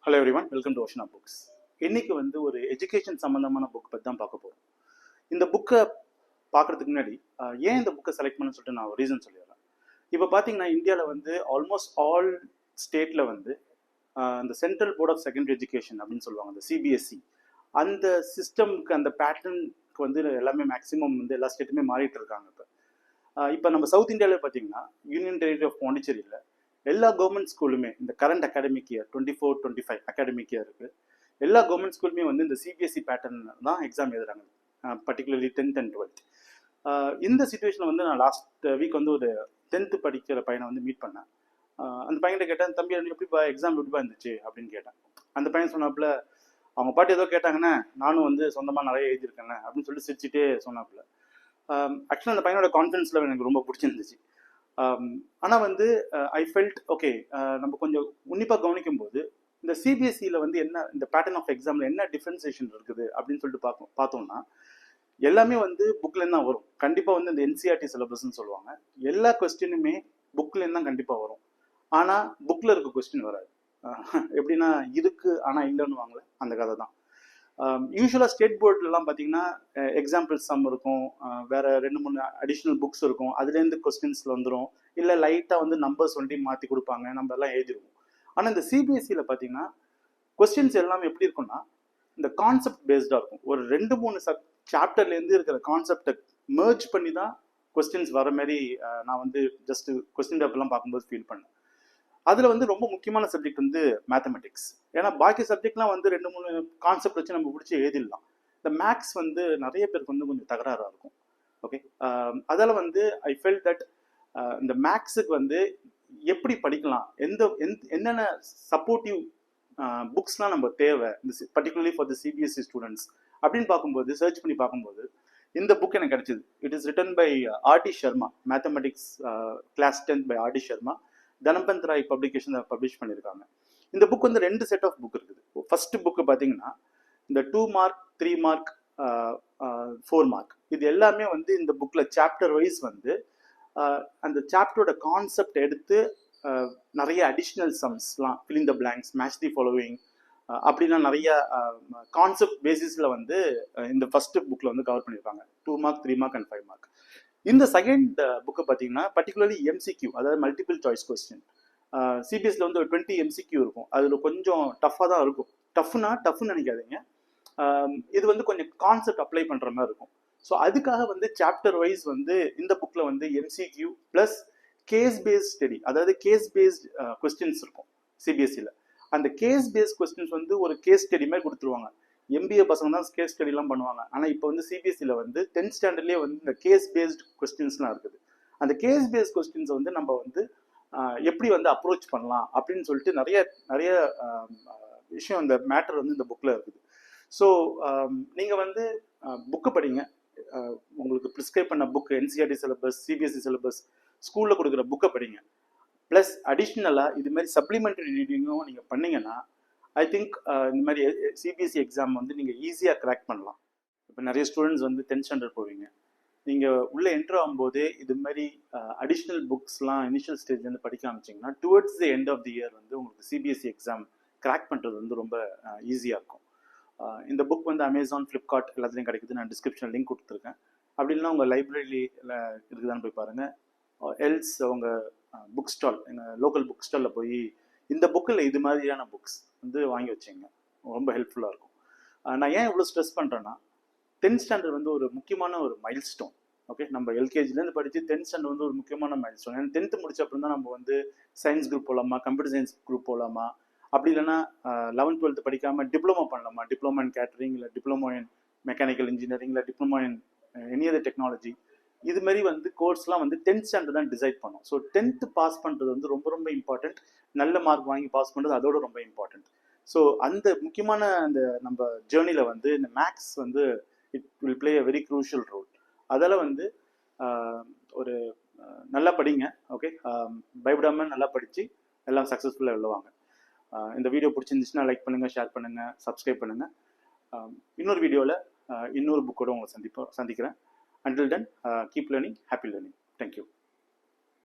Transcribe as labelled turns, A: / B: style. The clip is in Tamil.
A: Hello everyone, welcome to Oceana books. இன்னைக்கு வந்து ஒரு எஜுகேஷன் சம்மந்தமான புக் பற்றி தான் பார்க்க போகிறோம். இந்த புக்கை பார்க்குறதுக்கு முன்னாடி ஏன் இந்த புக்கை செலக்ட் பண்ண சொல்லிட்டு நான் ஒரு ரீசன் சொல்லிடுறேன். இப்போ பார்த்தீங்கன்னா இந்தியாவில் வந்து ஆல்மோஸ்ட் ஆல் ஸ்டேட்டில் வந்து இந்த central board of secondary education அப்படின்னு சொல்லுவாங்க, அந்த சிபிஎஸ்சி. அந்த சிஸ்டம்க்கு அந்த பேட்டர்னுக்கு வந்து எல்லாமே மேக்ஸிமம் வந்து எல்லா ஸ்டேட்டுமே மாறிட்டு இருக்காங்க. இப்போ நம்ம சவுத் இந்தியாவில் பார்த்தீங்கன்னா யூனியன் டெரிட்டரி ஆஃப் பாண்டிச்சேரியில் எல்லா கவர்மெண்ட் ஸ்கூலுமே இந்த current academic year 24-25 academic year இருக்குது. எல்லா கவர்மெண்ட் ஸ்கூலுமே வந்து இந்த சிபிஎஸ்சி பேட்டர்ன் தான் எக்ஸாம் எழுதுறாங்க, பர்டிகுலர்லி 10th and 12th. இந்த சுச்சுவேஷனில் வந்து நான் லாஸ்ட் வீக் வந்து ஒரு 10th படிக்கிற பையனை வந்து மீட் பண்ணேன். அந்த பையன்கிட்ட கேட்டேன், தம்பி எப்படிப்பா எக்ஸாம் எப்படிப்பா இருந்துச்சு அப்படின்னு கேட்டேன். அந்த பையன் சொன்னாப்புல, அவங்க பாட்டு ஏதோ கேட்டாங்கண்ணே, நானும் வந்து சொந்தமாக நிறைய எழுதியிருக்கேண்ணே அப்படின்னு சொல்லிட்டு சிரிச்சுட்டே சொன்னாப்புல. ஆக்சுவலாக அந்த பையனோட கான்ஃபிடன்ஸ் லெவல் எனக்கு ரொம்ப பிடிச்சிருந்துச்சு. ஆனால் வந்து ஐ ஃபெல்ட் ஓகே, நம்ம கொஞ்சம் உன்னிப்பாக கவனிக்கும் போது இந்த சிபிஎஸ்சியில் வந்து என்ன இந்த பேட்டர்ன் ஆஃப் எக்ஸாமில் என்ன டிஃப்ரென்சியேஷன் இருக்குது அப்படின்னு சொல்லிட்டு பார்த்தோம்னா எல்லாமே வந்து புக்லேருந்து தான் வரும். கண்டிப்பாக வந்து இந்த என்சிஆர்டி சிலபஸ்ன்னு சொல்லுவாங்க, எல்லா கொஸ்டினுமே புக்லேருந்து தான் கண்டிப்பாக வரும். ஆனால் புக்கில் இருக்க கொஸ்டின் வராது. எப்படின்னா இருக்கு ஆனால் இல்லைன்னு வாங்கல, அந்த கதை தான். யூஸ்வலாக ஸ்டேட் போர்ட்லாம் பார்த்தீங்கன்னா எக்ஸாம்பிள் சம் இருக்கும், வேற 2-3 அடிஷ்னல் புக்ஸ் இருக்கும், அதுலேருந்து கொஸ்டின்ஸில் வந்துடும், இல்லை லைட்டாக வந்து நம்பர்ஸ் வந்து மாற்றி கொடுப்பாங்க, நம்ம எல்லாம் எழுதிருவோம். ஆனால் இந்த சிபிஎஸ்சியில் பார்த்தீங்கன்னா கொஸ்டின்ஸ் எல்லாமே எப்படி இருக்கும்னா இந்த கான்செப்ட் பேஸ்டாக இருக்கும். ஒரு 2-3 சாப்டர்லேருந்து இருக்கிற கான்செப்டை மெர்ஜ் பண்ணி தான் கொஸ்டின்ஸ் வர மாதிரி நான் வந்து ஜஸ்ட் கொஸ்டின் பேப்பர்லாம் பார்க்கும்போது ஃபீல் பண்ணேன். அதில் வந்து ரொம்ப முக்கியமான சப்ஜெக்ட் வந்து மேத்தமெட்டிக்ஸ். ஏன்னா பாக்கி சப்ஜெக்ட்லாம் வந்து 2-3 கான்செப்ட் வச்சு நம்ம பிடிச்சி எழுதிடலாம். இந்த மேக்ஸ் வந்து நிறைய பேருக்கு வந்து கொஞ்சம் தகராறாக இருக்கும். ஓகே, அதால் வந்து ஐ ஃபெல் தட் இந்த மேக்ஸுக்கு வந்து எப்படி படிக்கலாம், என்னென்ன சப்போர்ட்டிவ் புக்ஸ்லாம் நம்ம தேவை இந்த particularly for the CBSE students அப்படின்னு பார்க்கும்போது சர்ச் பண்ணி பார்க்கும்போது இந்த புக் எனக்கு கிடைச்சிது. It is written by RD Sharma, mathematics class 10th by RD Sharma. Dhanpat Rai publication publish பண்ணியிருக்காங்க. இந்த புக் வந்து 2 செட் ஆஃப் புக் இருக்குது. ஃபர்ஸ்ட் புக்கு பார்த்தீங்கன்னா இந்த 2 மார்க் 3 மார்க் 4 மார்க் இது எல்லாமே வந்து இந்த புக்கில் சாப்டர் வைஸ் வந்து அந்த சாப்டரோட கான்செப்ட் எடுத்து நிறைய அடிஷ்னல் சம்ஸ்லாம், filling the blanks, match the following அப்படின்னா நிறைய கான்செப்ட் பேசிஸில் வந்து இந்த ஃபர்ஸ்ட் புக்கில் வந்து கவர் பண்ணியிருக்காங்க. 2 மார்க் 3 மார்க் அண்ட் 5 மார்க். இந்த செகண்ட் புக்கை பார்த்தீங்கன்னா பர்டிகுலர்லி எம்சிக்யூ, அதாவது மல்டிபிள் சாய்ஸ் கொஸ்டின். சிபிஎஸ்சியில் வந்து ஒரு 20 எம்சிக்யூ இருக்கும். அதில் கொஞ்சம் டஃப்பாக தான் இருக்கும். டஃப்னு நினைக்காதீங்க, இது வந்து கொஞ்சம் கான்செப்ட் அப்ளை பண்ணுற மாதிரி இருக்கும். ஸோ அதுக்காக வந்து சாப்டர் வைஸ் வந்து இந்த புக்கில் வந்து MCQ plus case based study, அதாவது கேஸ் பேஸ்ட் கொஸ்டின்ஸ் இருக்கும் சிபிஎஸ்சியில். அந்த கேஸ் பேஸ்ட் கொஸ்டின்ஸ் வந்து ஒரு கேஸ் ஸ்டடி மாதிரி கொடுத்துருவாங்க. எம்பிஏ பசங்க தான் கேஸ் ஸ்டடிலாம் பண்ணுவாங்க. ஆனால் இப்போ வந்து சிபிஎஸ்சியில் வந்து 10th ஸ்டாண்டர்ட்லேயே வந்து இந்த கேஸ் பேஸ்ட் கொஸ்டின்ஸ்லாம் இருக்குது. அந்த கேஸ் பேஸ்ட் கொஸ்டின்ஸை வந்து நம்ம வந்து எப்படி வந்து அப்ரோச் பண்ணலாம் அப்படின்னு சொல்லிட்டு நிறைய நிறைய விஷயம் இந்த மேட்டர் வந்து இந்த புக்கில் இருக்குது. ஸோ நீங்கள் வந்து புக்கு படிங்க, உங்களுக்கு ப்ரிஸ்கிரைப் பண்ண book NCERT syllabus, CBSE syllabus, ஸ்கூலில் கொடுக்குற புக்கை படிங்க. ப்ளஸ் அடிஷ்னலாக இது மாதிரி சப்ளிமெண்ட்ரி ரீடிங்கும் நீங்கள் பண்ணிங்கன்னா ஐ திங்க் இந்த மாதிரி சிபிஎஸ்சி எக்ஸாம் வந்து நீங்கள் ஈஸியாக கிராக் பண்ணலாம். இப்போ நிறைய ஸ்டூடெண்ட்ஸ் வந்து 10th ஸ்டாண்டர்ட் போவீங்க, நீங்கள் உள்ளே என்ட்ரு ஆகும்போதே இது மாதிரி அடிஷ்னல் புக்ஸ்லாம் இனிஷியல் ஸ்டேஜ்லேருந்து படிக்க ஆரம்பிச்சிங்கன்னா towards the end of the year வந்து உங்களுக்கு சிபிஎஸ்சி எக்ஸாம் கிராக் பண்ணுறது வந்து ரொம்ப ஈஸியாக இருக்கும். இந்த புக் வந்து அமேசான், ஃப்ளிப்கார்ட் எல்லாத்துலேயும் கிடைக்குது. நான் டிஸ்கிரிப்ஷன் லிங்க் கொடுத்துருக்கேன். அப்படி இல்லைனா உங்கள் லைப்ரரியில் இருக்குதான்னு போய் பாருங்கள். எல்ஸ் அவங்க புக் ஸ்டால், எங்கள் லோக்கல் புக் ஸ்டாலில் போய் இந்த புக்கில் இது மாதிரியான புக்ஸ் வந்து வாங்கி வச்சிங்க, ரொம்ப ஹெல்ப்ஃபுல்லாக இருக்கும். நான் ஏன் இவ்வளோ ஸ்ட்ரெஸ் பண்ணுறேன்னா 10th ஸ்டாண்டர்ட் வந்து ஒரு முக்கியமான ஒரு மைல் ஸ்டோன். ஓகே, நம்ம எல்கேஜிலேருந்து படித்து 10th ஸ்டாண்டர்ட் வந்து ஒரு முக்கியமான மைல் ஸ்டோன். ஏன்னா 10th முடிச்ச அப்புறம் தான் நம்ம வந்து சயின்ஸ் குரூப் போகலாமா, கம்ப்யூட்டர் சயின்ஸ் குரூப் போகலாமா, அப்படி இல்லைன்னா 11th 12th படிக்காமல் டிப்ளமோ பண்ணலாமா, டிப்ளமோ இன் கேட்டரிங், இல்லை டிப்ளமோ இன் மெக்கானிக்கல் இன்ஜினியரிங், இல்லை diploma in any other technology. இது மாதிரி வந்து கோர்ஸ்லாம் வந்து 10th ஸ்டாண்டர்ட் தான் டிசைட் பண்ணும். ஸோ 10th பாஸ் பண்ணுறது வந்து ரொம்ப ரொம்ப இம்பார்ட்டண்ட். நல்ல மார்க் வாங்கி பாஸ் பண்ணுறது அதோட ரொம்ப இம்பார்ட்டண்ட். ஸோ அந்த முக்கியமான அந்த நம்ம ஜேர்னியில் வந்து இந்த மேக்ஸ் வந்து it will play a very crucial role. அதில் வந்து ஒரு நல்லா படிங்க. ஓகே, பயப்படாமல் நல்லா படித்து எல்லாம் சக்ஸஸ்ஃபுல்லாக எழுதுவாங்க. இந்த வீடியோ பிடிச்சிருந்துச்சுன்னா லைக் பண்ணுங்கள், ஷேர் பண்ணுங்கள், சப்ஸ்கிரைப் பண்ணுங்கள். இன்னொரு வீடியோவில் இன்னொரு புக்கோட உங்களை சந்திக்கிறேன். Until then, keep learning, happy learning. Thank you.